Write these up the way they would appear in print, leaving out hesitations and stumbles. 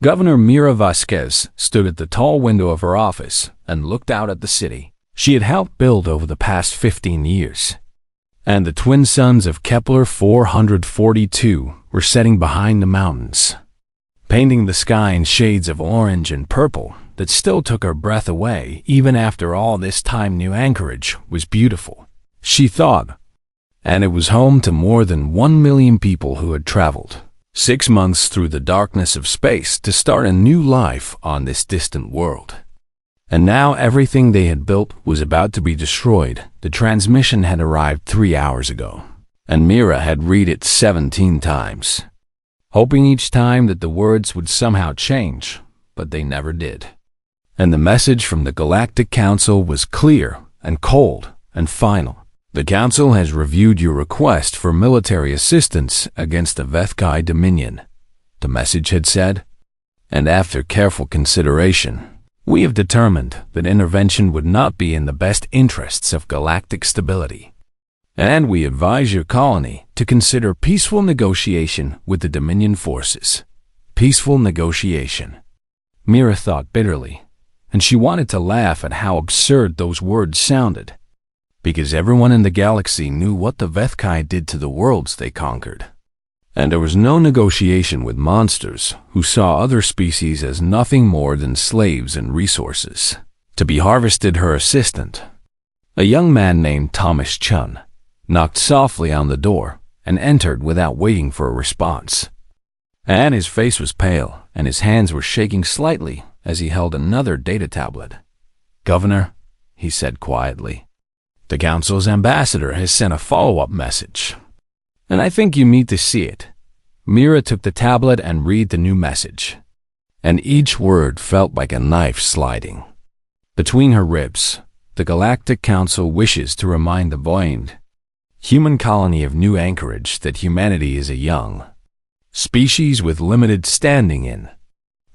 Governor Mira Vasquez stood at the tall window of her office and looked out at the city she had helped build over the past 15 years. And the twin suns of Kepler 442 were setting behind the mountains, painting the sky in shades of orange and purple that still took her breath away. Even after all this time, New Anchorage was beautiful, she thought, and it was home to more than 1 million people who had traveled 6 months through the darkness of space to start a new life on this distant world. And now everything they had built was about to be destroyed. The transmission had arrived 3 hours ago, and Mira had read it 17 times, hoping each time that the words would somehow change, but they never did. And the message from the Galactic Council was clear and cold and final. The Council has reviewed your request for military assistance against the Vethkai Dominion, the message had said, and after careful consideration, we have determined that intervention would not be in the best interests of galactic stability, and we advise your colony to consider peaceful negotiation with the Dominion forces. Peaceful negotiation. Mira thought bitterly, and she wanted to laugh at how absurd those words sounded, because everyone in the galaxy knew what the Vethkai did to the worlds they conquered. And there was no negotiation with monsters who saw other species as nothing more than slaves and resources to be harvested. Her assistant, a young man named Thomas Chun, knocked softly on the door and entered without waiting for a response. And his face was pale and his hands were shaking slightly as he held another data tablet. "Governor," he said quietly, "the Council's ambassador has sent a follow-up message, and I think you need to see it." Mira took the tablet and read the new message, and each word felt like a knife sliding between her ribs. The Galactic Council wishes to remind the blamed human colony of New Anchorage that humanity is a young species with limited standing in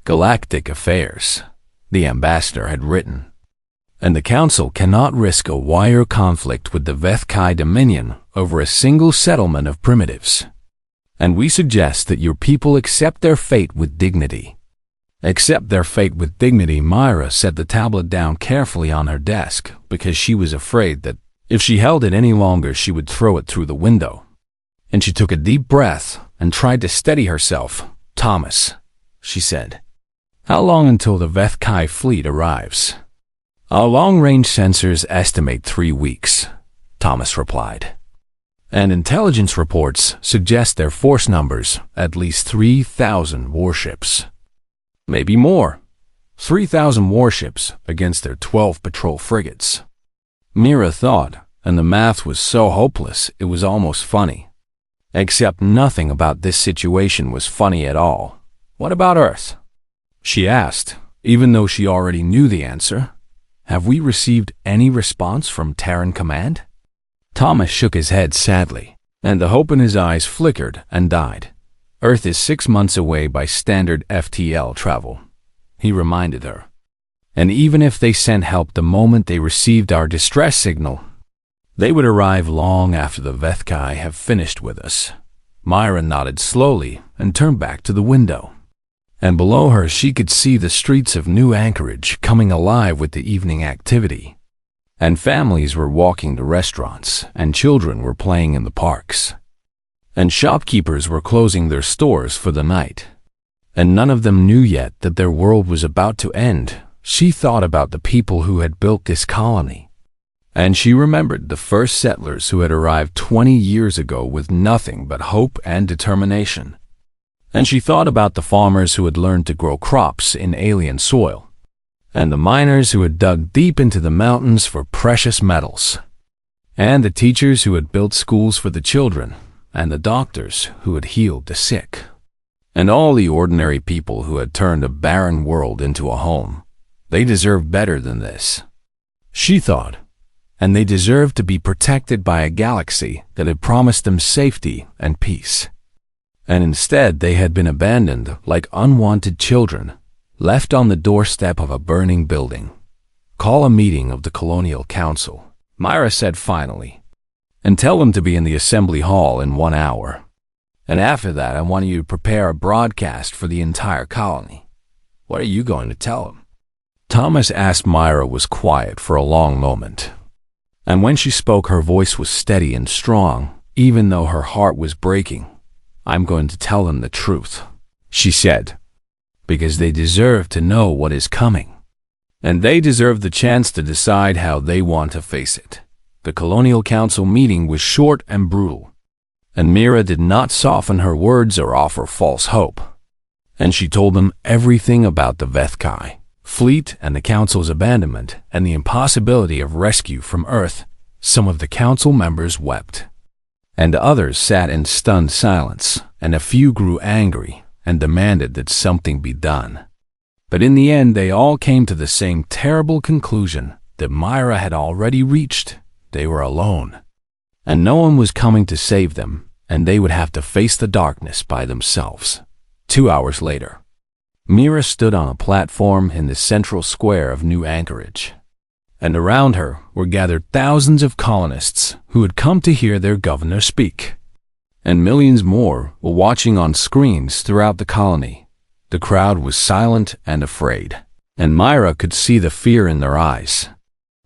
galactic affairs, the ambassador had written, and the Council cannot risk a wire conflict with the Vethkai Dominion over a single settlement of primitives. And we suggest that your people accept their fate with dignity. Accept their fate with dignity. Myra set the tablet down carefully on her desk because she was afraid that if she held it any longer she would throw it through the window. And she took a deep breath and tried to steady herself. "Thomas," she said, "how long until the Vethkai fleet arrives?" "Our long-range sensors estimate 3 weeks," Thomas replied. "And intelligence reports suggest their force numbers at least 3,000 warships. Maybe more. 3,000 warships against their 12 patrol frigates." Mira thought, and the math was so hopeless it was almost funny. Except nothing about this situation was funny at all. "What about Earth?" she asked, even though she already knew the answer. "Have we received any response from Terran Command?" Thomas shook his head sadly, and the hope in his eyes flickered and died. "Earth is 6 months away by standard FTL travel," he reminded her. "And even if they sent help the moment they received our distress signal, they would arrive long after the Vethkai have finished with us." Myra nodded slowly and turned back to the window. And below her she could see the streets of New Anchorage coming alive with the evening activity. And families were walking to restaurants, and children were playing in the parks. And shopkeepers were closing their stores for the night. And none of them knew yet that their world was about to end. She thought about the people who had built this colony. And she remembered the first settlers who had arrived 20 years ago with nothing but hope and determination. And she thought about the farmers who had learned to grow crops in alien soil, and the miners who had dug deep into the mountains for precious metals, and the teachers who had built schools for the children, and the doctors who had healed the sick, and all the ordinary people who had turned a barren world into a home. They deserved better than this, she thought, and they deserved to be protected by a galaxy that had promised them safety and peace. And instead they had been abandoned like unwanted children, left on the doorstep of a burning building. "Call a meeting of the Colonial Council," Myra said finally, "and tell them to be in the assembly hall in 1 hour. And after that I want you to prepare a broadcast for the entire colony. What are you going to tell him?" Thomas asked. Myra was quiet for a long moment. And when she spoke, her voice was steady and strong, even though her heart was breaking. "I'm going to tell them the truth," she said, "because they deserve to know what is coming. And they deserve the chance to decide how they want to face it." The Colonial Council meeting was short and brutal, and Mira did not soften her words or offer false hope. And she told them everything about the Vethkai fleet and the Council's abandonment and the impossibility of rescue from Earth. Some of the Council members wept, and others sat in stunned silence, and a few grew angry and demanded that something be done. But in the end, they all came to the same terrible conclusion that Myra had already reached. They were alone, and no one was coming to save them, and they would have to face the darkness by themselves. 2 hours later, Mira stood on a platform in the central square of New Anchorage, and around her were gathered thousands of colonists who had come to hear their governor speak, and millions more were watching on screens throughout the colony. The crowd was silent and afraid, and Myra could see the fear in their eyes.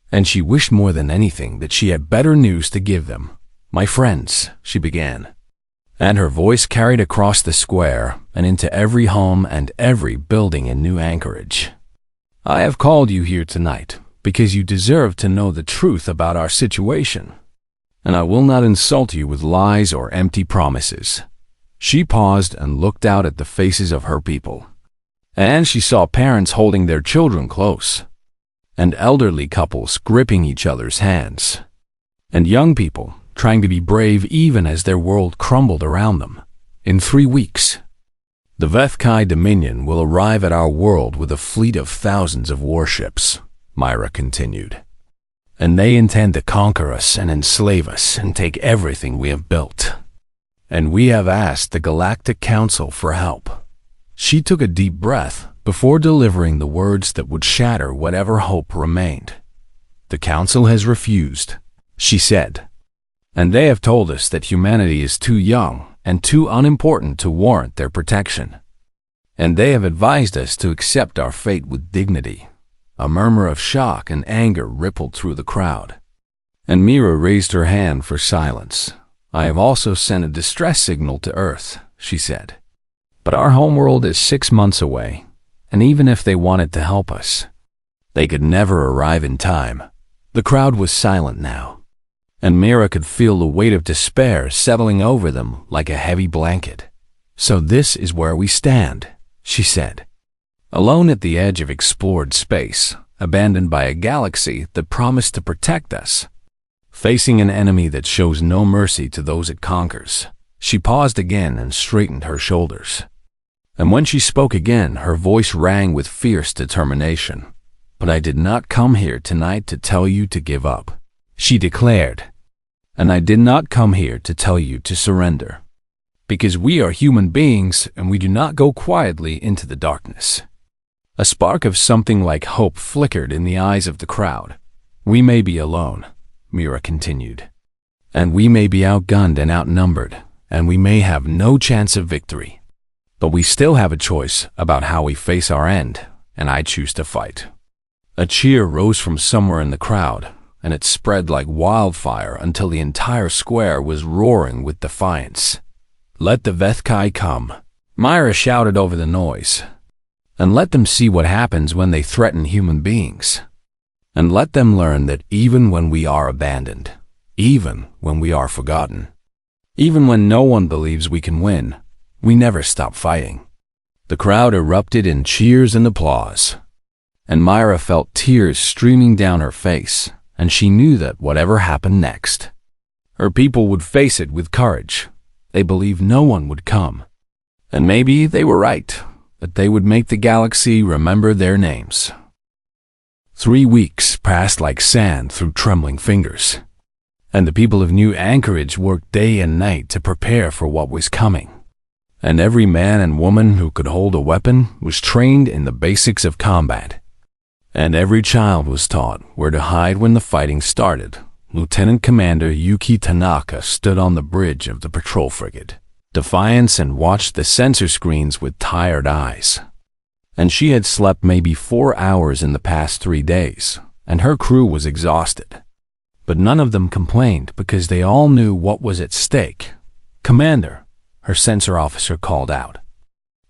And she wished more than anything that she had better news to give them. "My friends," she began, and her voice carried across the square and into every home and every building in New Anchorage. "I have called you here tonight because you deserve to know the truth about our situation, and I will not insult you with lies or empty promises." She paused and looked out at the faces of her people, and she saw parents holding their children close, and elderly couples gripping each other's hands, and young people trying to be brave even as their world crumbled around them. "In 3 weeks, the Vethkai Dominion will arrive at our world with a fleet of thousands of warships," Myra continued. "And they intend to conquer us and enslave us and take everything we have built. And we have asked the Galactic Council for help." She took a deep breath before delivering the words that would shatter whatever hope remained. "The Council has refused," she said, "and they have told us that humanity is too young and too unimportant to warrant their protection. And they have advised us to accept our fate with dignity." A murmur of shock and anger rippled through the crowd, and Mira raised her hand for silence. "I have also sent a distress signal to Earth," she said. "But our homeworld is 6 months away, and even if they wanted to help us, they could never arrive in time." The crowd was silent now, and Mira could feel the weight of despair settling over them like a heavy blanket. "So this is where we stand," she said. "Alone at the edge of explored space, abandoned by a galaxy that promised to protect us, facing an enemy that shows no mercy to those it conquers." She paused again and straightened her shoulders, and when she spoke again, her voice rang with fierce determination. "But I did not come here tonight to tell you to give up," she declared. "And I did not come here to tell you to surrender, because we are human beings and we do not go quietly into the darkness." A spark of something like hope flickered in the eyes of the crowd. "We may be alone," Mira continued, "and we may be outgunned and outnumbered, and we may have no chance of victory. But we still have a choice about how we face our end, and I choose to fight." A cheer rose from somewhere in the crowd, and it spread like wildfire until the entire square was roaring with defiance. "Let the Vethkai come," Myra shouted over the noise. "And let them see what happens when they threaten human beings. And let them learn that even when we are abandoned, even when we are forgotten, even when no one believes we can win, we never stop fighting." The crowd erupted in cheers and applause, and Myra felt tears streaming down her face, and she knew that whatever happened next, her people would face it with courage. They believed no one would come, and maybe they were right, that they would make the galaxy remember their names. 3 weeks passed like sand through trembling fingers, and the people of New Anchorage worked day and night to prepare for what was coming. And every man and woman who could hold a weapon was trained in the basics of combat, and every child was taught where to hide when the fighting started. Lieutenant Commander Yuki Tanaka stood on the bridge of the patrol frigate Defiance and watched the sensor screens with tired eyes. And she had slept maybe 4 hours in the past 3 days, and her crew was exhausted. But none of them complained because they all knew what was at stake. "Commander," her sensor officer called out,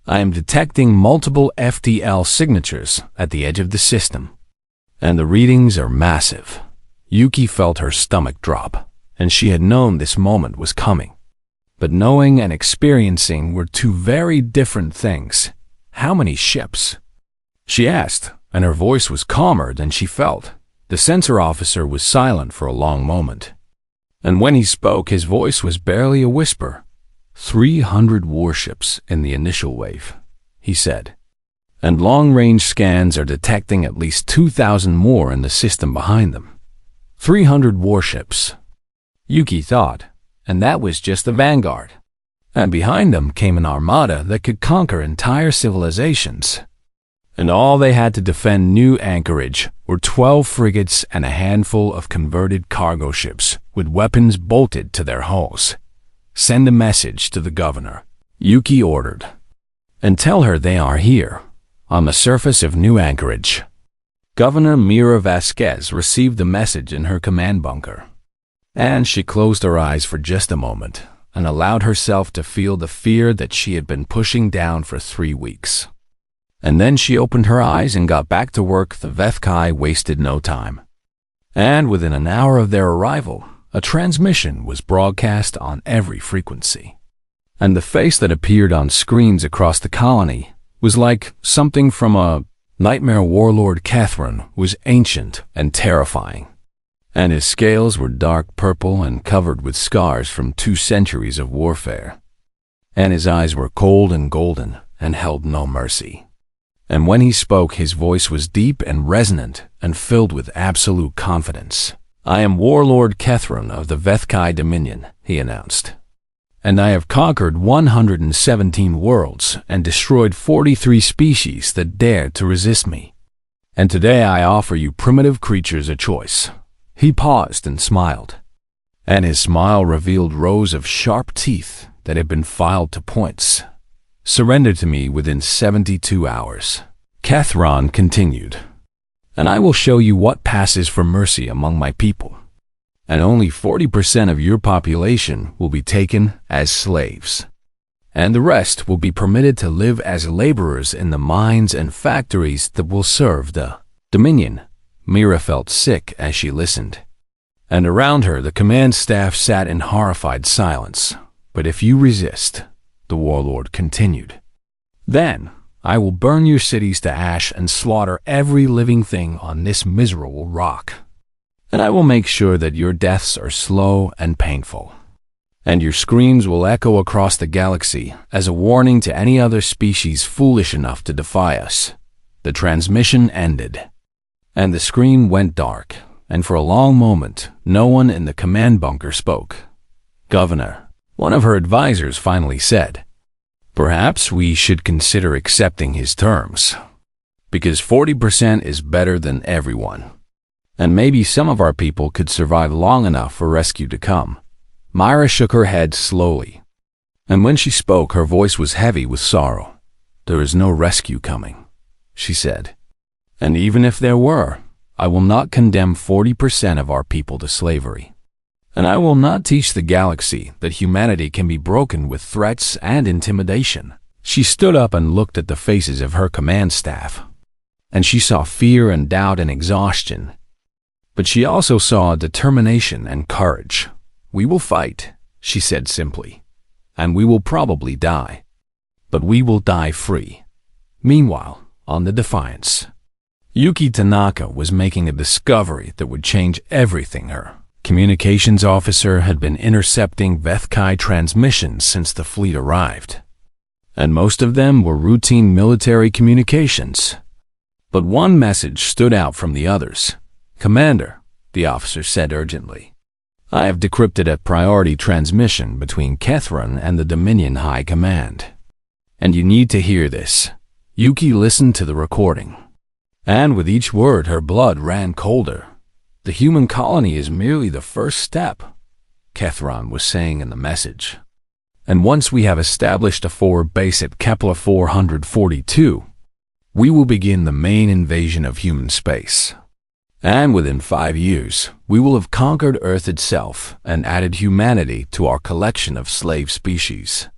"I am detecting multiple FTL signatures at the edge of the system, and the readings are massive." Yuki felt her stomach drop, and she had known this moment was coming. But knowing and experiencing were two very different things. "How many ships?" she asked, and her voice was calmer than she felt. The sensor officer was silent for a long moment, and when he spoke, his voice was barely a whisper. 300 warships in the initial wave," he said, "and long-range scans are detecting at least 2,000 more in the system behind them." 300 warships, Yuki thought, and that was just the vanguard. And behind them came an armada that could conquer entire civilizations. And all they had to defend New Anchorage were 12 frigates and a handful of converted cargo ships with weapons bolted to their hulls. "Send a message to the governor," Yuki ordered, "and tell her they are here, on the surface of New Anchorage." Governor Mira Vasquez received the message in her command bunker, and she closed her eyes for just a moment and allowed herself to feel the fear that she had been pushing down for 3 weeks. And then she opened her eyes and got back to work. The Vethkai wasted no time. And within an hour of their arrival, a transmission was broadcast on every frequency. And the face that appeared on screens across the colony was like something from a nightmare. Warlord Catherine was ancient and terrifying, and his scales were dark purple and covered with scars from 2 centuries of warfare. And his eyes were cold and golden and held no mercy. And when he spoke, his voice was deep and resonant and filled with absolute confidence. "I am Warlord Catherine of the Vethkai Dominion," he announced, "and I have conquered 117 worlds and destroyed 43 species that dared to resist me. And today I offer you primitive creatures a choice." He paused and smiled, and his smile revealed rows of sharp teeth that had been filed to points. "Surrender to me within 72 hours. Catherine continued, "and I will show you what passes for mercy among my people. And only 40% of your population will be taken as slaves, and the rest will be permitted to live as laborers in the mines and factories that will serve the Dominion." Mira felt sick as she listened, and around her the command staff sat in horrified silence. "But if you resist," the warlord continued, "then I will burn your cities to ash and slaughter every living thing on this miserable rock. And I will make sure that your deaths are slow and painful, and your screams will echo across the galaxy as a warning to any other species foolish enough to defy us." The transmission ended, and the screen went dark, and for a long moment, no one in the command bunker spoke. "Governor," one of her advisors finally said, "perhaps we should consider accepting his terms, because 40% is better than everyone. And maybe some of our people could survive long enough for rescue to come." Myra shook her head slowly, and when she spoke, her voice was heavy with sorrow. "There is no rescue coming," she said. "And even if there were, I will not condemn 40% of our people to slavery. And I will not teach the galaxy that humanity can be broken with threats and intimidation." She stood up and looked at the faces of her command staff, and she saw fear and doubt and exhaustion. But she also saw determination and courage. "We will fight," she said simply, "and we will probably die. But we will die free." Meanwhile, on the Defiance, Yuki Tanaka was making a discovery that would change everything. Her communications officer had been intercepting Vethkai transmissions since the fleet arrived, and most of them were routine military communications. But one message stood out from the others. "Commander," the officer said urgently, "I have decrypted a priority transmission between Catherine and the Dominion High Command. And you need to hear this." Yuki listened to the recording, and with each word her blood ran colder. "The human colony is merely the first step," Catherine was saying in the message. "And once we have established a forward base at Kepler 442, We will begin the main invasion of human space. And within 5 years, we will have conquered Earth itself and added humanity to our collection of slave species.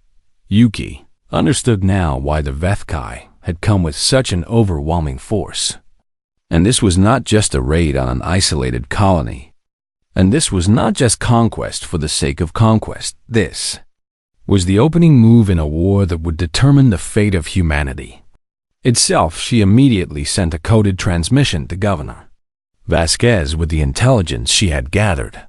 Yuki understood now why the Vethkai had come with such an overwhelming force. And this was not just a raid on an isolated colony. And this was not just conquest for the sake of conquest. This was the opening move in a war that would determine the fate of humanity. Itself, she immediately sent a coded transmission to Governor Vasquez with the intelligence she had gathered.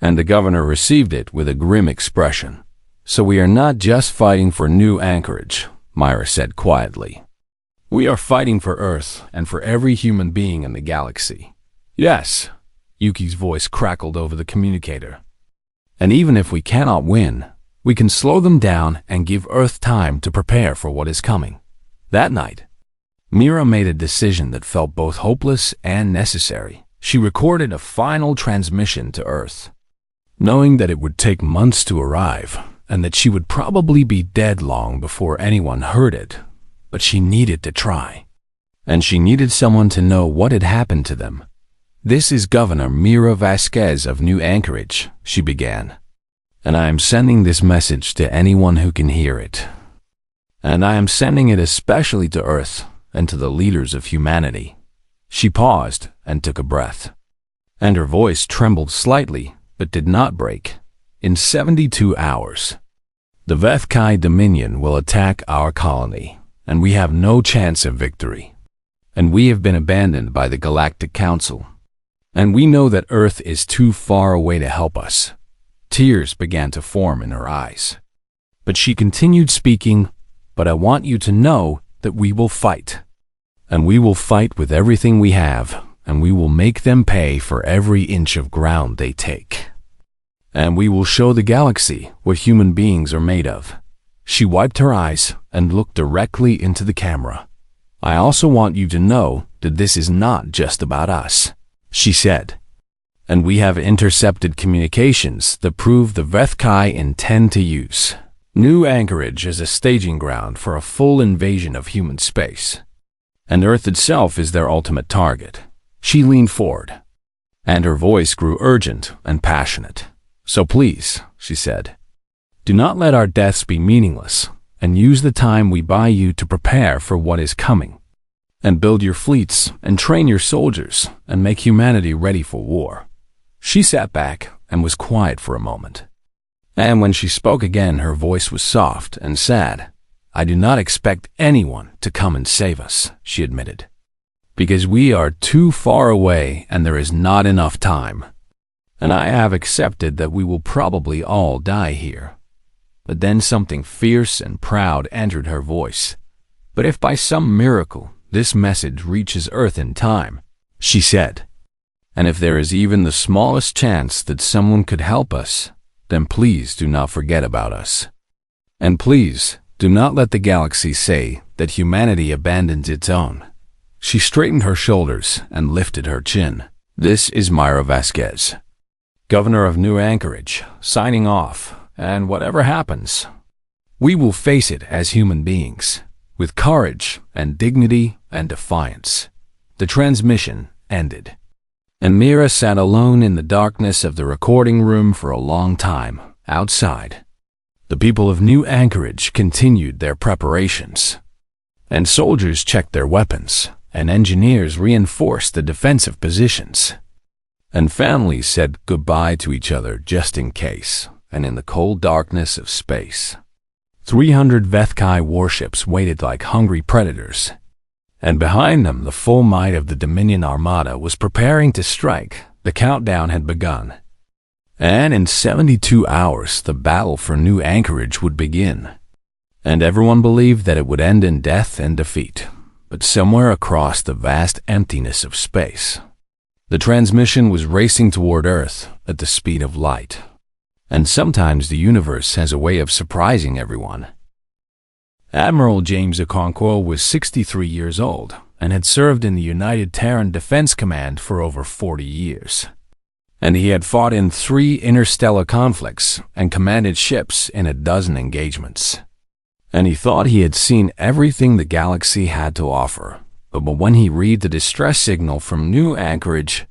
And the governor received it with a grim expression. "So we are not just fighting for New Anchorage," Myra said quietly. "We are fighting for Earth and for every human being in the galaxy." "Yes," Yuki's voice crackled over the communicator. "And even if we cannot win, we can slow them down and give Earth time to prepare for what is coming." That night, Mira made a decision that felt both hopeless and necessary. She recorded a final transmission to Earth, knowing that it would take months to arrive and that she would probably be dead long before anyone heard it. But she needed to try. And she needed someone to know what had happened to them. "This is Governor Mira Vasquez of New Anchorage," she began. "And I am sending this message to anyone who can hear it. And I am sending it especially to Earth and to the leaders of humanity." She paused and took a breath. And her voice trembled slightly, but did not break. "In 72 hours, the Vethkai Dominion will attack our colony, and we have no chance of victory. And we have been abandoned by the Galactic Council. And we know that Earth is too far away to help us." Tears began to form in her eyes. But she continued speaking, "But I want you to know that we will fight. And we will fight with everything we have, and we will make them pay for every inch of ground they take. And we will show the galaxy what human beings are made of." She wiped her eyes and looked directly into the camera. "I also want you to know that this is not just about us," she said. "And we have intercepted communications that prove the Vethkai intend to use New Anchorage as a staging ground for a full invasion of human space. And Earth itself is their ultimate target." She leaned forward, and her voice grew urgent and passionate. "So please," she said, "do not let our deaths be meaningless, and use the time we buy you to prepare for what is coming. And build your fleets, and train your soldiers, and make humanity ready for war." She sat back and was quiet for a moment. And when she spoke again, her voice was soft and sad. "I do not expect anyone to come and save us," she admitted, "because we are too far away and there is not enough time. And I have accepted that we will probably all die here." But then something fierce and proud entered her voice. "But if by some miracle this message reaches Earth in time," she said, "and if there is even the smallest chance that someone could help us, then please do not forget about us. And please do not let the galaxy say that humanity abandons its own." She straightened her shoulders and lifted her chin. "This is Myra Vasquez, Governor of New Anchorage, signing off, and whatever happens, we will face it as human beings, with courage and dignity and defiance." The transmission ended, and Mira sat alone in the darkness of the recording room for a long time. Outside, the people of New Anchorage continued their preparations, and soldiers checked their weapons, and engineers reinforced the defensive positions, and families said goodbye to each other just in case. And in the cold darkness of space, 300 Vethkai warships waited like hungry predators, and behind them the full might of the Dominion Armada was preparing to strike. The countdown had begun. And in 72 hours, the battle for New Anchorage would begin. And everyone believed that it would end in death and defeat. But somewhere across the vast emptiness of space, the transmission was racing toward Earth at the speed of light. And sometimes the universe has a way of surprising everyone. Admiral James Okonkwo was 63 years old and had served in the United Terran Defense Command for over 40 years. And he had fought in 3 interstellar conflicts and commanded ships in a dozen engagements. and he thought he had seen everything the galaxy had to offer. But when he read the distress signal from New Anchorage,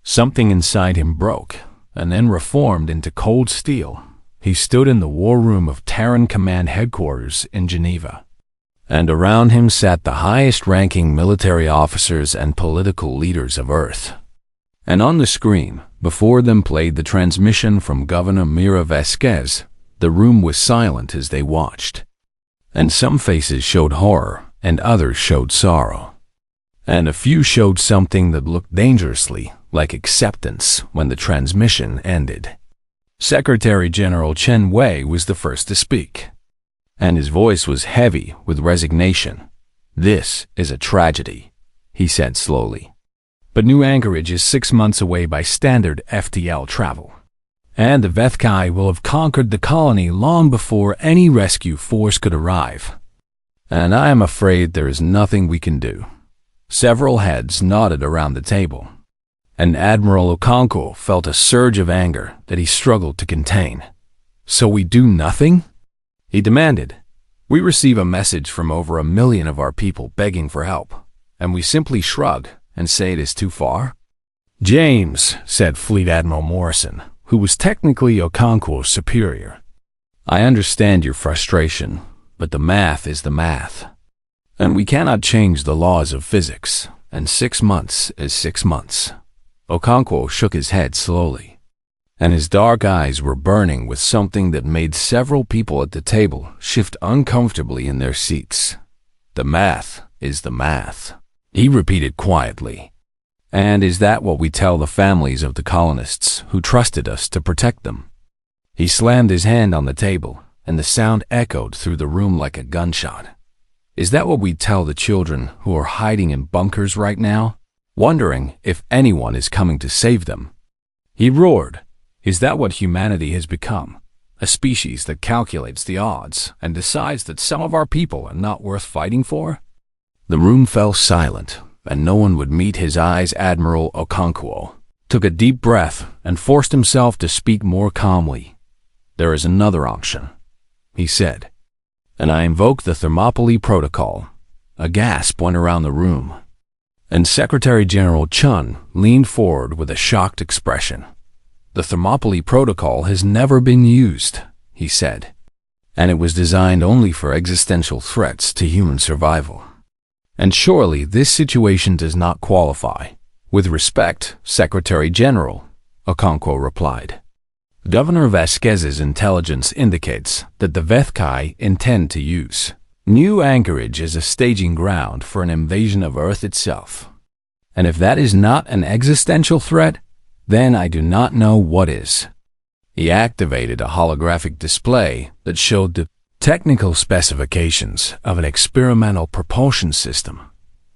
something inside him broke and then reformed into cold steel. He stood in the war room of Terran Command Headquarters in Geneva, and around him sat the highest-ranking military officers and political leaders of Earth. And on the screen, before them played the transmission from Governor Mira Vasquez. The room was silent as they watched, and some faces showed horror and others showed sorrow, and a few showed something that looked dangerously like acceptance when the transmission ended. Secretary General Chen Wei was the first to speak, and his voice was heavy with resignation. "This is a tragedy," he said slowly. "But New Anchorage is 6 months away by standard FTL travel, and the Vethkai will have conquered the colony long before any rescue force could arrive. And I am afraid there is nothing we can do." Several heads nodded around the table, and Admiral Okonkwo felt a surge of anger that he struggled to contain. "So we do nothing?" he demanded. "We receive a message from over 1 million of our people begging for help, and we simply shrug and say it is too far?" "James," said Fleet Admiral Morrison, who was technically Okonkwo's superior, "I understand your frustration, but the math is the math, and we cannot change the laws of physics, and 6 months is 6 months." Okonkwo shook his head slowly, and his dark eyes were burning with something that made several people at the table shift uncomfortably in their seats. "The math is the math," he repeated quietly. "And is that what we tell the families of the colonists who trusted us to protect them?" He slammed his hand on the table, and the sound echoed through the room like a gunshot. "Is that what we tell the children who are hiding in bunkers right now, wondering if anyone is coming to save them?" He roared. "Is that what humanity has become? A species that calculates the odds and decides that some of our people are not worth fighting for?" The room fell silent, and no one would meet his eyes. Admiral Okonkwo took a deep breath and forced himself to speak more calmly. "There is another option," he said, "and I invoke the Thermopylae Protocol." A gasp went around the room, and Secretary General Chun leaned forward with a shocked expression. "The Thermopylae Protocol has never been used," he said, "and it was designed only for existential threats to human survival. And surely this situation does not qualify." "With respect, Secretary General," Okonkwo replied, "Governor Vasquez's intelligence indicates that the Vethkai intend to use New Anchorage as a staging ground for an invasion of Earth itself. And if that is not an existential threat, then I do not know what is." He activated a holographic display that showed the technical specifications of an experimental propulsion system.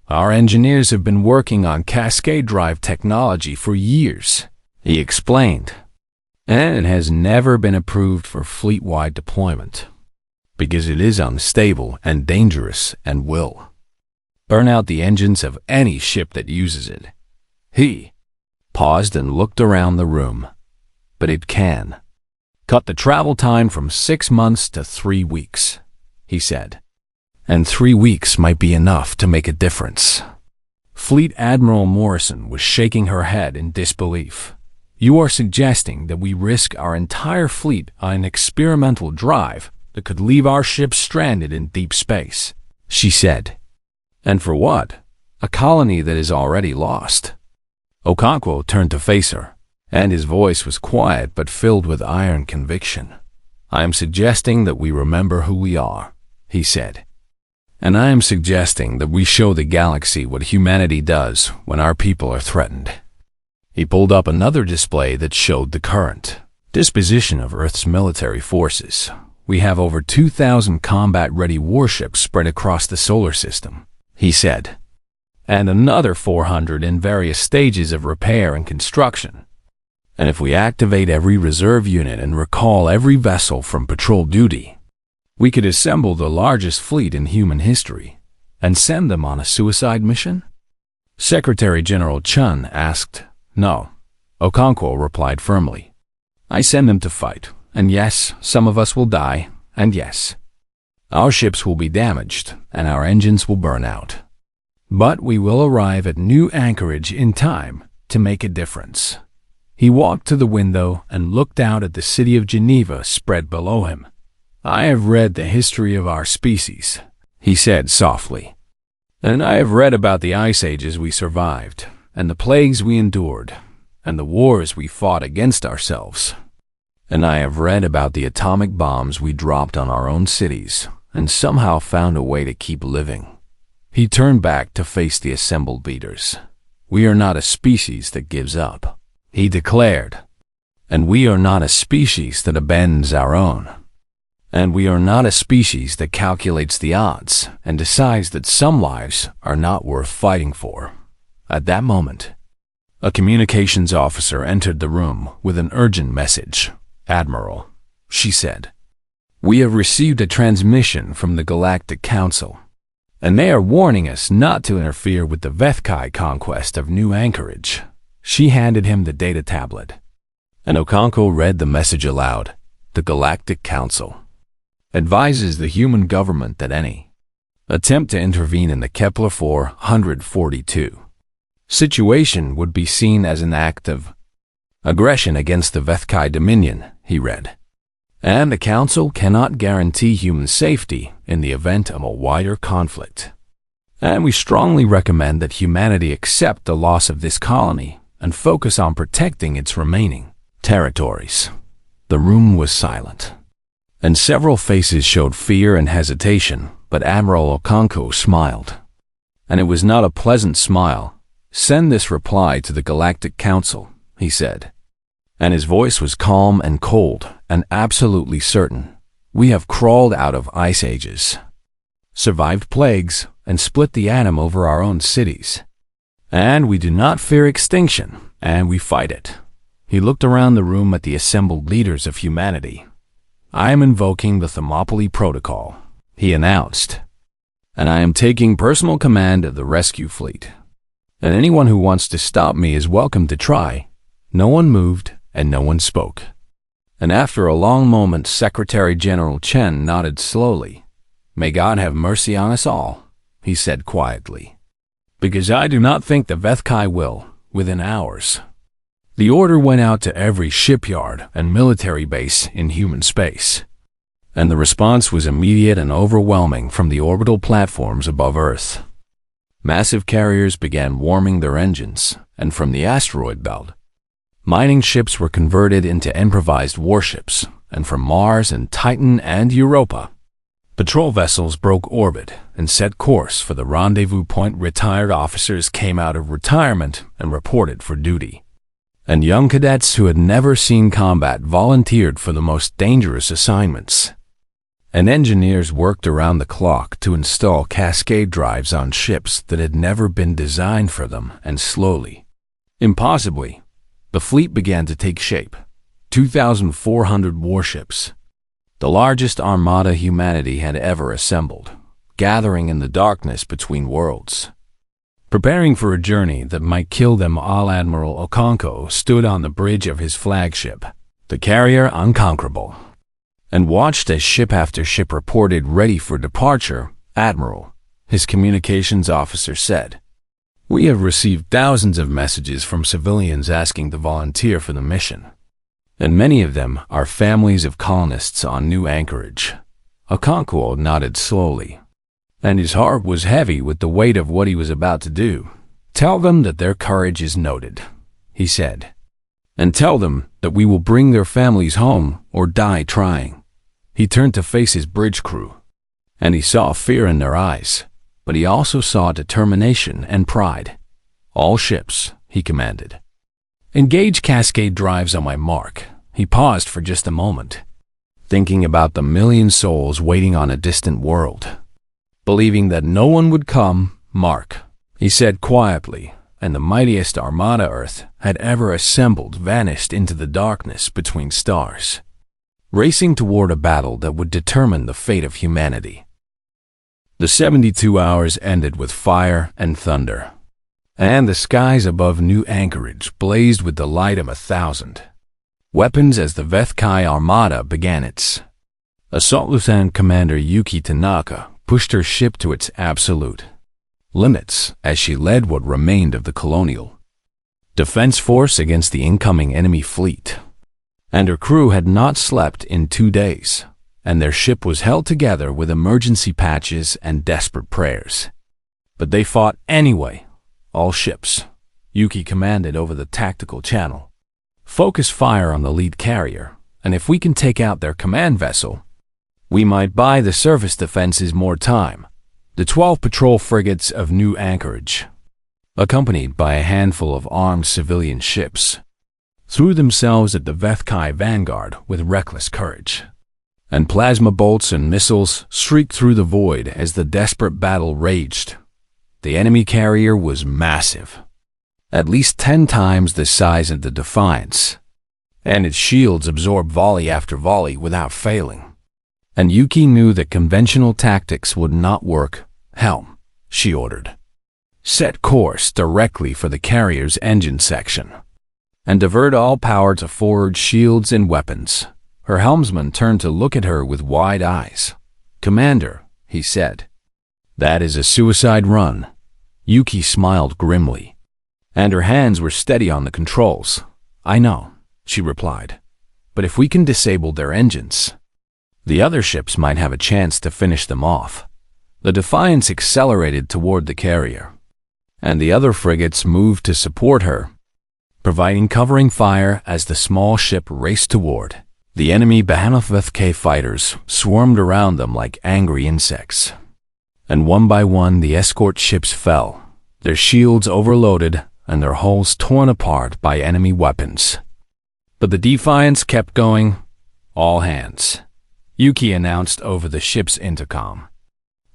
"Our engineers have been working on cascade drive technology for years," he explained, "and it has never been approved for fleet-wide deployment because it is unstable and dangerous and will burn out the engines of any ship that uses it." He paused and looked around the room. "But it can cut the travel time from 6 months to 3 weeks, he said. "And 3 weeks might be enough to make a difference." Fleet Admiral Morrison was shaking her head in disbelief. "You are suggesting that we risk our entire fleet on an experimental drive that could leave our ships stranded in deep space," she said. "And for what? A colony that is already lost." Okonkwo turned to face her, and his voice was quiet but filled with iron conviction. "I am suggesting that we remember who we are," he said. "And I am suggesting that we show the galaxy what humanity does when our people are threatened." He pulled up another display that showed the current disposition of Earth's military forces. "We have over 2,000 combat-ready warships spread across the solar system," he said, "and another 400 in various stages of repair and construction. And if we activate every reserve unit and recall every vessel from patrol duty, we could assemble the largest fleet in human history and send them on a suicide mission?" Secretary General Chun asked. "No," Okonkwo replied firmly. "I send them to fight, and yes, some of us will die, and yes, Our ships will be damaged, and our engines will burn out. But we will arrive at new anchorage in time to make a difference." He walked to the window and looked out at the city of Geneva spread below him. "I have read the history of our species," he said softly. "And I have read about the ice ages we survived, and the plagues we endured, and the wars we fought against ourselves. And I have read about the atomic bombs we dropped on our own cities, and somehow found a way to keep living." He turned back to face the assembled leaders. "We are not a species that gives up," he declared. "And we are not a species that abandons our own. And we are not a species that calculates the odds and decides that some lives are not worth fighting for." At that moment, a communications officer entered the room with an urgent message. "Admiral," she said, "we have received a transmission from the Galactic Council, and they are warning us not to interfere with the Vethkai conquest of new anchorage." She handed him the data tablet, and Okonko read the message aloud. "The Galactic Council advises the human government that any attempt to intervene in the Kepler 442 situation would be seen as an act of aggression against the Vethkai Dominion," he read. "And the Council cannot guarantee human safety in the event of a wider conflict. And we strongly recommend that humanity accept the loss of this colony and focus on protecting its remaining territories." The room was silent, and several faces showed fear and hesitation, but Admiral Okonko smiled. And it was not a pleasant smile. "Send this reply to the Galactic Council," he said. And his voice was calm and cold and absolutely certain. "We have crawled out of ice ages, survived plagues, and split the atom over our own cities. And we do not fear extinction, and we fight it." He looked around the room at the assembled leaders of humanity. "I am invoking the Thermopylae Protocol," he announced, "and I am taking personal command of the rescue fleet. And anyone who wants to stop me is welcome to try." No one moved, and no one spoke. And after a long moment, Secretary General Chen nodded slowly. "May God have mercy on us all," he said quietly, "because I do not think the Vethkai will, within hours." The order went out to every shipyard and military base in human space, and the response was immediate and overwhelming from the orbital platforms above Earth. Massive carriers began warming their engines, and from the asteroid belt, mining ships were converted into improvised warships, and from Mars and Titan and Europa, patrol vessels broke orbit and set course for the rendezvous point. Retired officers came out of retirement and reported for duty, and young cadets who had never seen combat volunteered for the most dangerous assignments. And engineers worked around the clock to install cascade drives on ships that had never been designed for them, and slowly, impossibly, the fleet began to take shape. 2,400 warships, the largest armada humanity had ever assembled, gathering in the darkness between worlds, preparing for a journey that might kill them all. Admiral Okonko stood on the bridge of his flagship, the carrier Unconquerable, and watched as ship after ship reported ready for departure. "Admiral," his communications officer said, "we have received thousands of messages from civilians asking to volunteer for the mission, and many of them are families of colonists on new anchorage." Okonkwo nodded slowly, and his heart was heavy with the weight of what he was about to do. "Tell them that their courage is noted," he said, "and tell them that we will bring their families home or die trying." He turned to face his bridge crew, and he saw fear in their eyes, but he also saw determination and pride. "All ships," he commanded, "engage cascade drives on my mark." He paused for just a moment, thinking about the million souls waiting on a distant world, believing that no one would come. "Mark," he said quietly, and the mightiest armada Earth had ever assembled vanished into the darkness between stars, racing toward a battle that would determine the fate of humanity. The 72 hours ended with fire and thunder, and the skies above New Anchorage blazed with the light of 1,000 weapons as the Vethkai Armada began its Assault Lieutenant Commander Yuki Tanaka pushed her ship to its absolute limits as she led what remained of the colonial defense force against the incoming enemy fleet. And her crew had not slept in 2 days, and their ship was held together with emergency patches and desperate prayers. But they fought anyway. All ships, Yuki commanded over the tactical channel, focus fire on the lead carrier, and if we can take out their command vessel, we might buy the surface defenses more time. The 12 patrol frigates of New Anchorage, accompanied by a handful of armed civilian ships, threw themselves at the Vethkai vanguard with reckless courage. And plasma bolts and missiles shrieked through the void as the desperate battle raged. The enemy carrier was massive, at least 10 times the size of the Defiance, and its shields absorbed volley after volley without failing. And Yuki knew that conventional tactics would not work. "Helm," she ordered. "Set course directly for the carrier's engine section, and divert all power to forward shields and weapons." Her helmsman turned to look at her with wide eyes. "Commander," he said, "that is a suicide run." Yuki smiled grimly, and her hands were steady on the controls. "I know," she replied, "but if we can disable their engines, the other ships might have a chance to finish them off." The Defiance accelerated toward the carrier, and the other frigates moved to support her, providing covering fire as the small ship raced toward. The enemy Behemoth fighters swarmed around them like angry insects, and one by one the escort ships fell, their shields overloaded and their hulls torn apart by enemy weapons. But the Defiance kept going. "All hands," Yuki announced over the ship's intercom.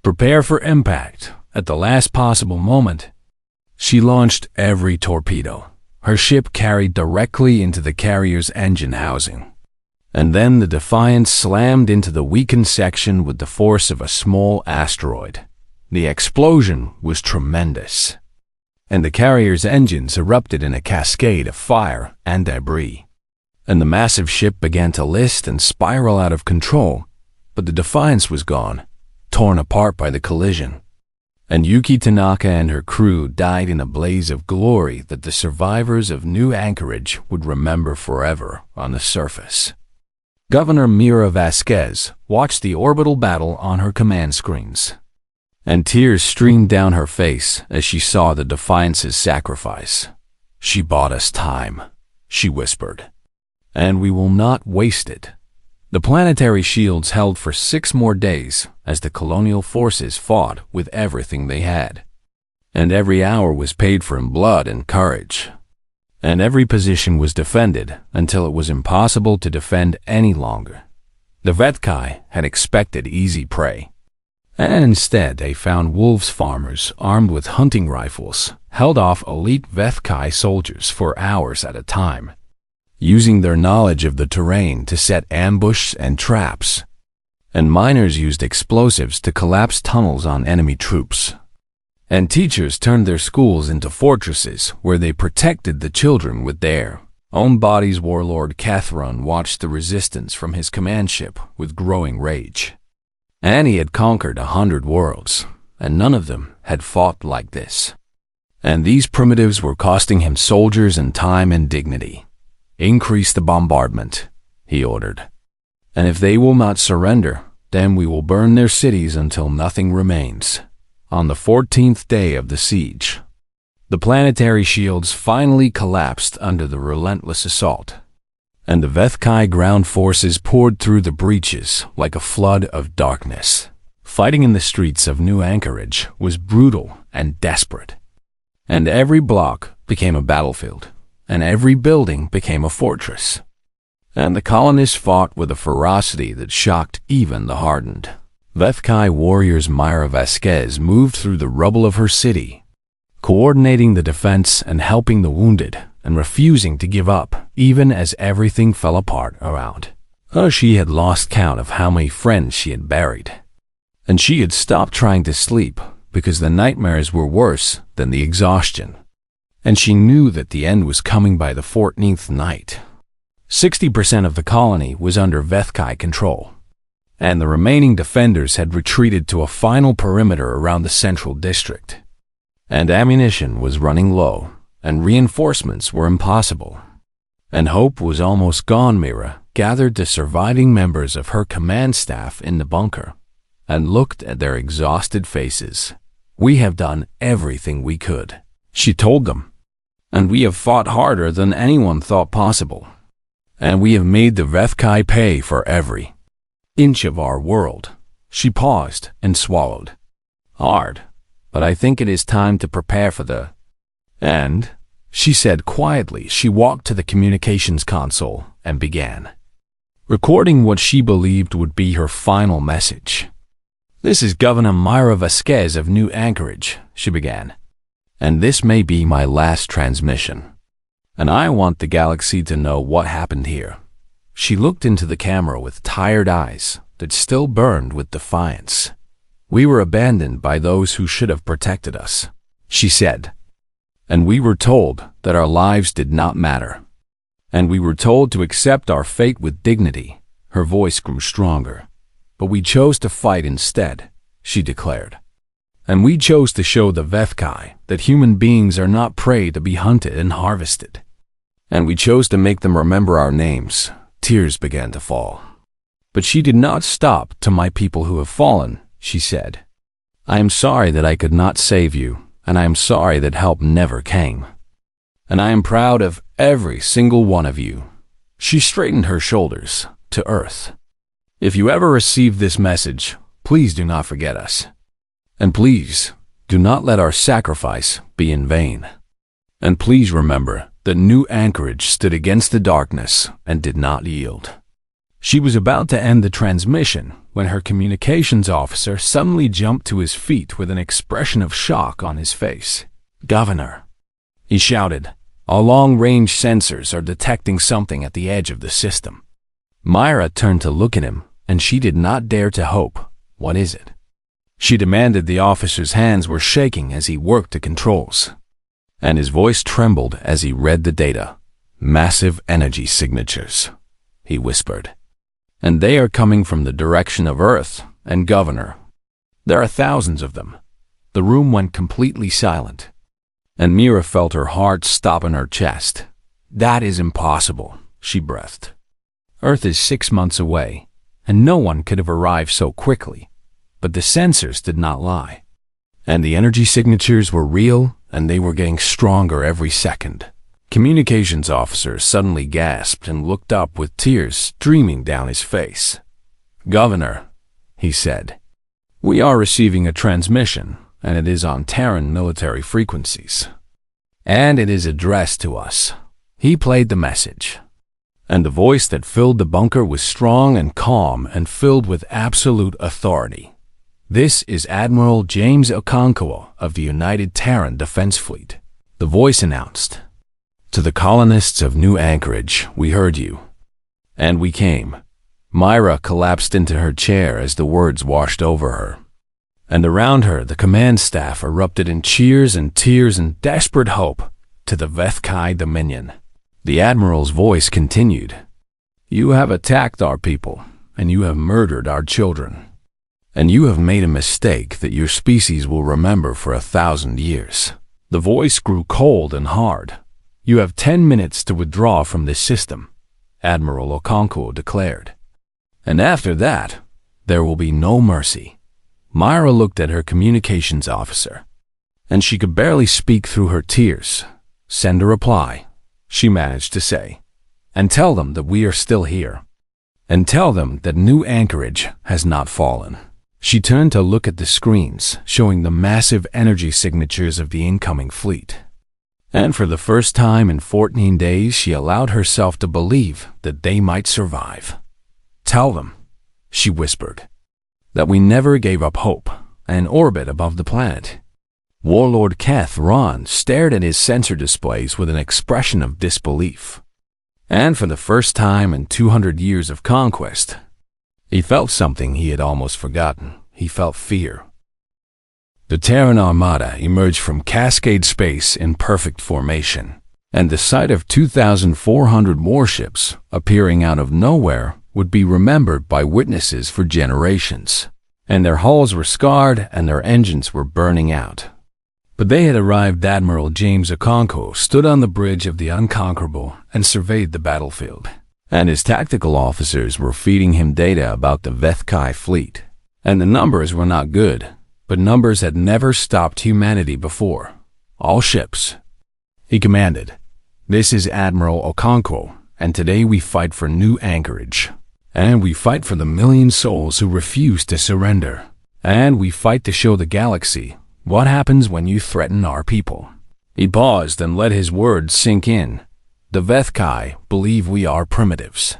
"Prepare for impact at the last possible moment." She launched every torpedo her ship carried directly into the carrier's engine housing. And then the Defiance slammed into the weakened section with the force of a small asteroid. The explosion was tremendous, and the carrier's engines erupted in a cascade of fire and debris. And the massive ship began to list and spiral out of control, but the Defiance was gone, torn apart by the collision. And Yuki Tanaka and her crew died in a blaze of glory that the survivors of New Anchorage would remember forever on the surface. Governor Mira Vasquez watched the orbital battle on her command screens, and tears streamed down her face as she saw the Defiance's sacrifice. "She bought us time," she whispered, "and we will not waste it." The planetary shields held for 6 more days as the colonial forces fought with everything they had. And every hour was paid for in blood and courage. And every position was defended until it was impossible to defend any longer. The Vethkai had expected easy prey, and instead they found wolves farmers armed with hunting rifles held off elite Vethkai soldiers for hours at a time, using their knowledge of the terrain to set ambushes and traps. And miners used explosives to collapse tunnels on enemy troops. And teachers turned their schools into fortresses where they protected the children with their own bodies. Warlord Cathron watched the resistance from his command ship with growing rage. And he had conquered 100 worlds, and none of them had fought like this. And these primitives were costing him soldiers and time and dignity. "Increase the bombardment," he ordered. "And if they will not surrender, then we will burn their cities until nothing remains." On the 14th day of the siege, the planetary shields finally collapsed under the relentless assault, and the Vethkai ground forces poured through the breaches like a flood of darkness. Fighting in the streets of New Anchorage was brutal and desperate, and every block became a battlefield, and every building became a fortress. And the colonists fought with a ferocity that shocked even the hardened. Vethkai warriors Myra Vasquez moved through the rubble of her city, coordinating the defense and helping the wounded, and refusing to give up, even as everything fell apart around. She had lost count of how many friends she had buried, and she had stopped trying to sleep because the nightmares were worse than the exhaustion. And she knew that the end was coming by the 14th night. 60% of the colony was under Vethkai control, and the remaining defenders had retreated to a final perimeter around the central district. And ammunition was running low, and reinforcements were impossible. And hope was almost gone. Mira gathered the surviving members of her command staff in the bunker and looked at their exhausted faces. "We have done everything we could," she told them. "And we have fought harder than anyone thought possible. And we have made the Vethkai pay for every inch of our world." She paused and swallowed hard. "But I think it is time to prepare for the end," she said quietly. She walked to the communications console and began recording what she believed would be her final message. "This is Governor Myra Vasquez of New Anchorage," she began. "And this may be my last transmission. And I want the galaxy to know what happened here." She looked into the camera with tired eyes that still burned with defiance. "We were abandoned by those who should have protected us," she said. "And we were told that our lives did not matter. And we were told to accept our fate with dignity." Her voice grew stronger. "But we chose to fight instead," she declared. "And we chose to show the Vethkai that human beings are not prey to be hunted and harvested. And we chose to make them remember our names." Tears began to fall. "But she did not stop. To my people who have fallen," she said, "I am sorry that I could not save you, and I am sorry that help never came. And I am proud of every single one of you." She straightened her shoulders to earth. "If you ever receive this message, please do not forget us. And please do not let our sacrifice be in vain. And please remember that New Anchorage stood against the darkness and did not yield." She was about to end the transmission when her communications officer suddenly jumped to his feet with an expression of shock on his face. "Governor," he shouted, "our long-range sensors are detecting something at the edge of the system." Myra turned to look at him, and she did not dare to hope. "What is it?" she demanded. The officer's hands were shaking as he worked the controls, and his voice trembled as he read the data. "Massive energy signatures," he whispered. "And they are coming from the direction of Earth. And Governor, there are thousands of them." The room went completely silent, and Mira felt her heart stop in her chest. "That is impossible," she breathed. "Earth is 6 months away, and no one could have arrived so quickly." But the sensors did not lie. And the energy signatures were real, and they were getting stronger every second. Communications officer suddenly gasped and looked up with tears streaming down his face. "Governor," he said, "we are receiving a transmission, and it is on Terran military frequencies. And it is addressed to us." He played the message, and the voice that filled the bunker was strong and calm and filled with absolute authority. "This is Admiral James Okonkwo of the United Terran Defense Fleet," the voice announced. "To the colonists of New Anchorage, we heard you. And we came." Myra collapsed into her chair as the words washed over her. And around her, the command staff erupted in cheers and tears and desperate hope. "To the Vethkai Dominion," the Admiral's voice continued. "You have attacked our people, and you have murdered our children. And you have made a mistake that your species will remember for 1,000 years." The voice grew cold and hard. "You have 10 minutes to withdraw from this system," Admiral Okonkwo declared. "And after that, there will be no mercy." Myra looked at her communications officer, and she could barely speak through her tears. "Send a reply," she managed to say, "and tell them that we are still here. And tell them that New Anchorage has not fallen." She turned to look at the screens, showing the massive energy signatures of the incoming fleet. And for the first time in 14 days, she allowed herself to believe that they might survive. "Tell them," she whispered, "that we never gave up hope and orbit above the planet." Warlord Keth Ron stared at his sensor displays with an expression of disbelief. And for the first time in 200 years of conquest, he felt something he had almost forgotten. He felt fear. The Terran Armada emerged from Cascade Space in perfect formation, and the sight of 2,400 warships appearing out of nowhere would be remembered by witnesses for generations, and their hulls were scarred and their engines were burning out. But they had arrived. Admiral James Okonkwo stood on the bridge of the Unconquerable and surveyed the battlefield, and his tactical officers were feeding him data about the Vethkai fleet. And the numbers were not good, but numbers had never stopped humanity before. All ships. He commanded, "This is Admiral Okonkwo, and today we fight for new anchorage. And we fight for the million souls who refuse to surrender. And we fight to show the galaxy what happens when you threaten our people." He paused and let his words sink in. "The Vethkai believe we are primitives."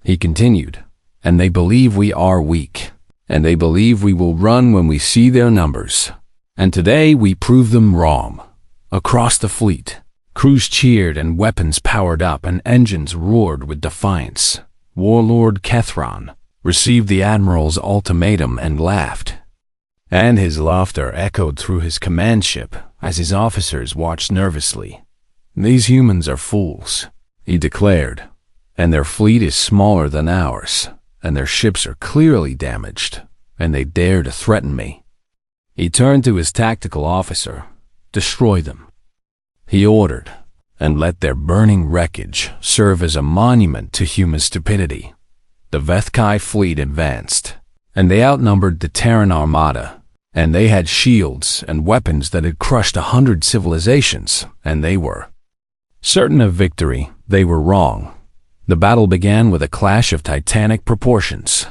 He continued, "And they believe we are weak. And they believe we will run when we see their numbers. And today we prove them wrong." Across the fleet, crews cheered and weapons powered up and engines roared with defiance. Warlord Kethron received the Admiral's ultimatum and laughed. And his laughter echoed through his command ship as his officers watched nervously. "These humans are fools," he declared, "and their fleet is smaller than ours, and their ships are clearly damaged, and they dare to threaten me." He turned to his tactical officer. "Destroy them," he ordered, "and let their burning wreckage serve as a monument to human stupidity." The Vethkai fleet advanced, and they outnumbered the Terran Armada, and they had shields and weapons that had crushed 100 civilizations, and they were certain of victory. They were wrong. The battle began with a clash of titanic proportions,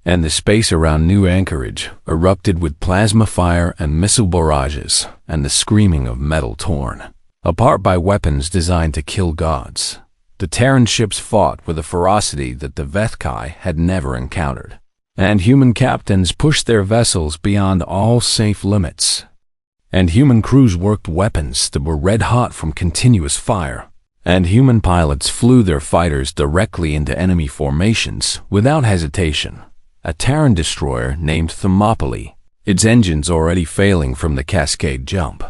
and the space around New Anchorage erupted with plasma fire and missile barrages and the screaming of metal torn apart by weapons designed to kill gods. The Terran ships fought with a ferocity that the Vethkai had never encountered, and human captains pushed their vessels beyond all safe limits, and human crews worked weapons that were red-hot from continuous fire, and human pilots flew their fighters directly into enemy formations without hesitation. A Terran destroyer named Thermopylae, its engines already failing from the Cascade jump,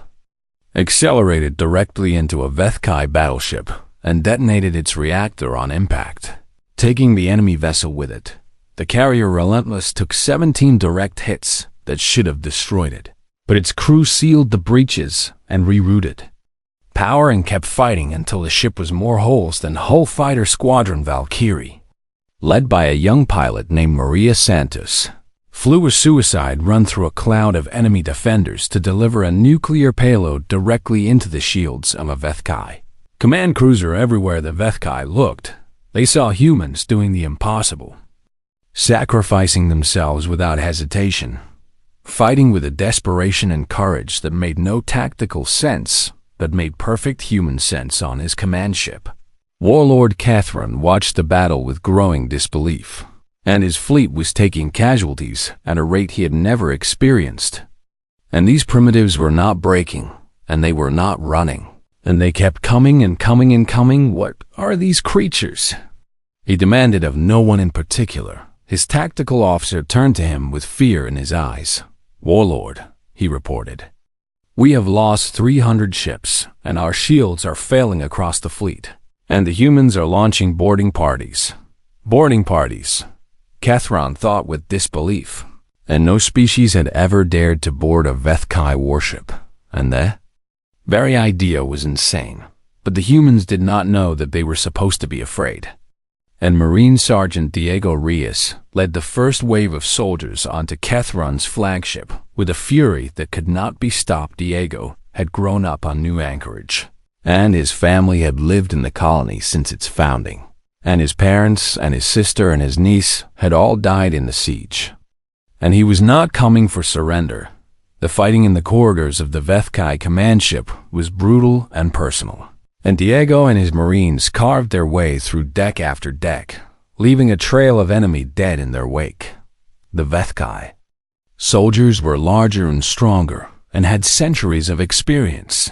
accelerated directly into a Vethkai battleship and detonated its reactor on impact, taking the enemy vessel with it. The carrier Relentless took 17 direct hits that should have destroyed it, but its crew sealed the breaches and rerouted power and kept fighting until the ship was more holes than Hull Fighter Squadron Valkyrie, led by a young pilot named Maria Santos, flew a suicide run through a cloud of enemy defenders to deliver a nuclear payload directly into the shields of a Vethkai command cruiser. Everywhere the Vethkai looked, they saw humans doing the impossible, sacrificing themselves without hesitation, fighting with a desperation and courage that made no tactical sense but made perfect human sense on his command ship. Warlord Kethron watched the battle with growing disbelief, and his fleet was taking casualties at a rate he had never experienced. And these primitives were not breaking, and they were not running, and they kept coming and coming and coming. What are these creatures? He demanded of no one in particular. His tactical officer turned to him with fear in his eyes. "Warlord," he reported, "we have lost 300 ships, and our shields are failing across the fleet, and the humans are launching boarding parties." Boarding parties, Kethron thought with disbelief, and no species had ever dared to board a Vethkai warship, and the very idea was insane. But the humans did not know that they were supposed to be afraid. And Marine Sergeant Diego Reyes led the first wave of soldiers onto Kethron's flagship with a fury that could not be stopped. Diego had grown up on New Anchorage, and his family had lived in the colony since its founding, and his parents and his sister and his niece had all died in the siege. And he was not coming for surrender. The fighting in the corridors of the Vethkai command ship was brutal and personal, and Diego and his Marines carved their way through deck after deck, leaving a trail of enemy dead in their wake. The Vethkai soldiers were larger and stronger and had centuries of experience,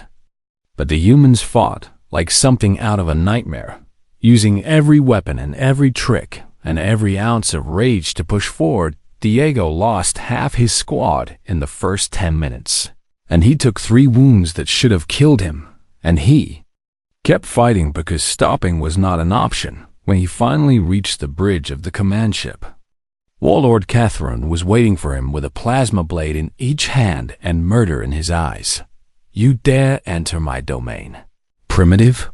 but the humans fought like something out of a nightmare, using every weapon and every trick and every ounce of rage to push forward. Diego lost half his squad in the first 10 minutes, and he took 3 wounds that should have killed him, and he kept fighting because stopping was not an option when he finally reached the bridge of the command ship. Warlord Catherine was waiting for him with a plasma blade in each hand and murder in his eyes. "You dare enter my domain, primitive?"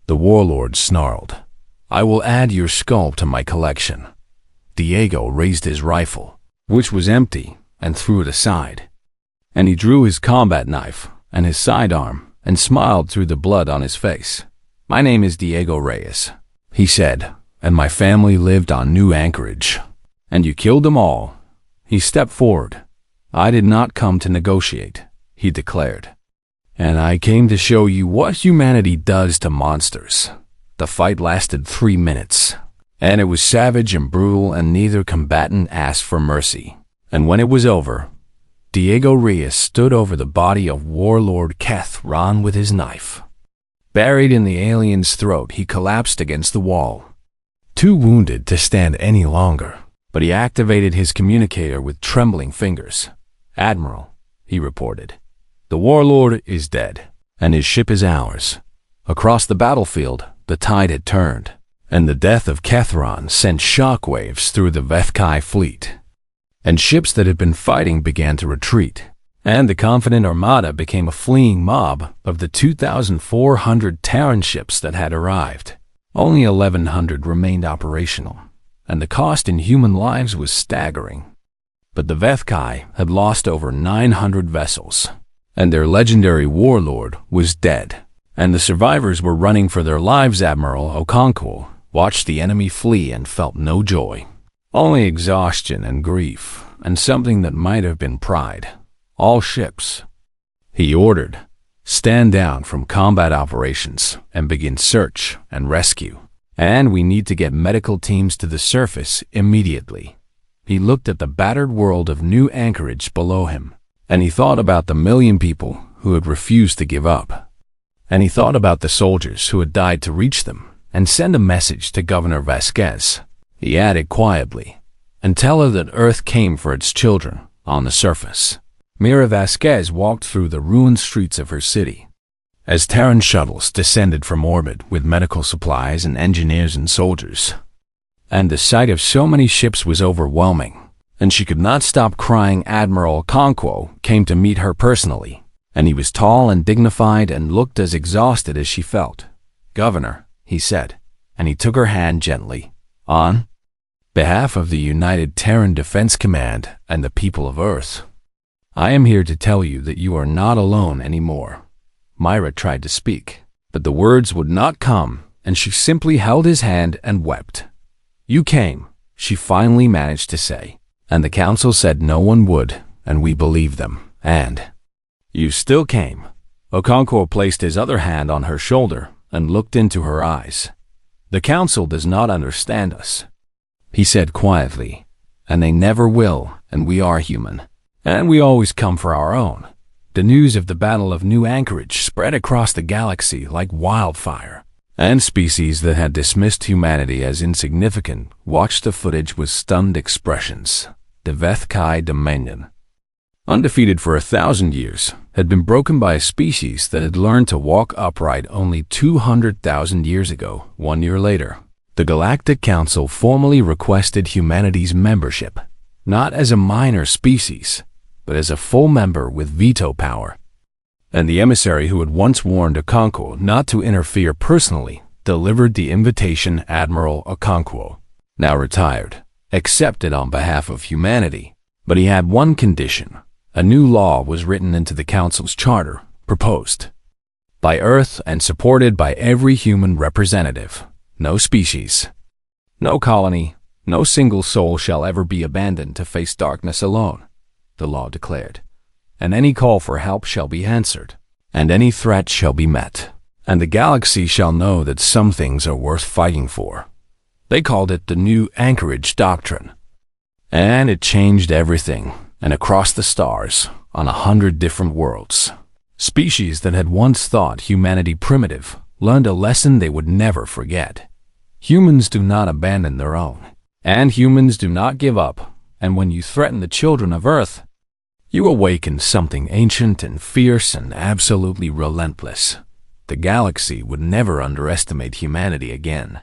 The warlord snarled. "I will add your skull to my collection." Diego raised his rifle, which was empty, and threw it aside. And he drew his combat knife and his sidearm and smiled through the blood on his face. "My name is Diego Reyes," he said, "and my family lived on New Anchorage. And you killed them all." He stepped forward. "I did not come to negotiate," he declared. "And I came to show you what humanity does to monsters." The fight lasted 3 minutes, and it was savage and brutal, and neither combatant asked for mercy. And when it was over, Diego Reyes stood over the body of Warlord Catherine with his knife. Buried in the alien's throat, he collapsed against the wall, too wounded to stand any longer. But he activated his communicator with trembling fingers. "Admiral," he reported, "the warlord is dead, and his ship is ours." Across the battlefield, the tide had turned, and the death of Catherine sent shockwaves through the Vethkai fleet. And ships that had been fighting began to retreat, and the confident armada became a fleeing mob of the 2,400 Terran ships that had arrived. Only 1,100 remained operational, and the cost in human lives was staggering. But the Vethkai had lost over 900 vessels, and their legendary warlord was dead, and the survivors were running for their lives. Admiral Okonkwo watched the enemy flee and felt no joy, only exhaustion and grief, and something that might have been pride. "All ships," he ordered, "stand down from combat operations and begin search and rescue. And we need to get medical teams to the surface immediately." He looked at the battered world of New Anchorage below him, and he thought about the 1,000,000 people who had refused to give up. And he thought about the soldiers who had died to reach them and send a message to Governor Vasquez. He added quietly, "And tell her that Earth came for its children on the surface." Mira Vasquez walked through the ruined streets of her city as Terran shuttles descended from orbit with medical supplies and engineers and soldiers. And the sight of so many ships was overwhelming, and she could not stop crying. Admiral Okonkwo came to meet her personally, and he was tall and dignified and looked as exhausted as she felt. "Governor," he said, and he took her hand gently. "On behalf of the United Terran Defense Command and the people of Earth, I am here to tell you that you are not alone anymore." Myra tried to speak, but the words would not come, and she simply held his hand and wept. "You came," she finally managed to say, "and the council said no one would, and we believed them, and you still came." Okonkwo placed his other hand on her shoulder and looked into her eyes. "The council does not understand us," he said quietly, "and they never will, and we are human, and we always come for our own." The news of the Battle of New Anchorage spread across the galaxy like wildfire, and species that had dismissed humanity as insignificant watched the footage with stunned expressions. The Vethkai Dominion, undefeated for 1,000 years, had been broken by a species that had learned to walk upright only 200,000 years ago. 1 year later, the Galactic Council formally requested humanity's membership, not as a minor species, but as a full member with veto power. And the emissary who had once warned Okonkwo not to interfere personally delivered the invitation. Admiral Okonkwo, now retired, accepted on behalf of humanity. But he had one condition. A new law was written into the Council's charter, proposed by Earth and supported by every human representative. No species, no colony, no single soul shall ever be abandoned to face darkness alone, the law declared. And any call for help shall be answered, and any threat shall be met, and the galaxy shall know that some things are worth fighting for. They called it the New Anchorage Doctrine. And it changed everything, and across the stars, on 100 different worlds, species that had once thought humanity primitive learned a lesson they would never forget. Humans do not abandon their own, and humans do not give up, and when you threaten the children of Earth, you awaken something ancient and fierce and absolutely relentless. The galaxy would never underestimate humanity again.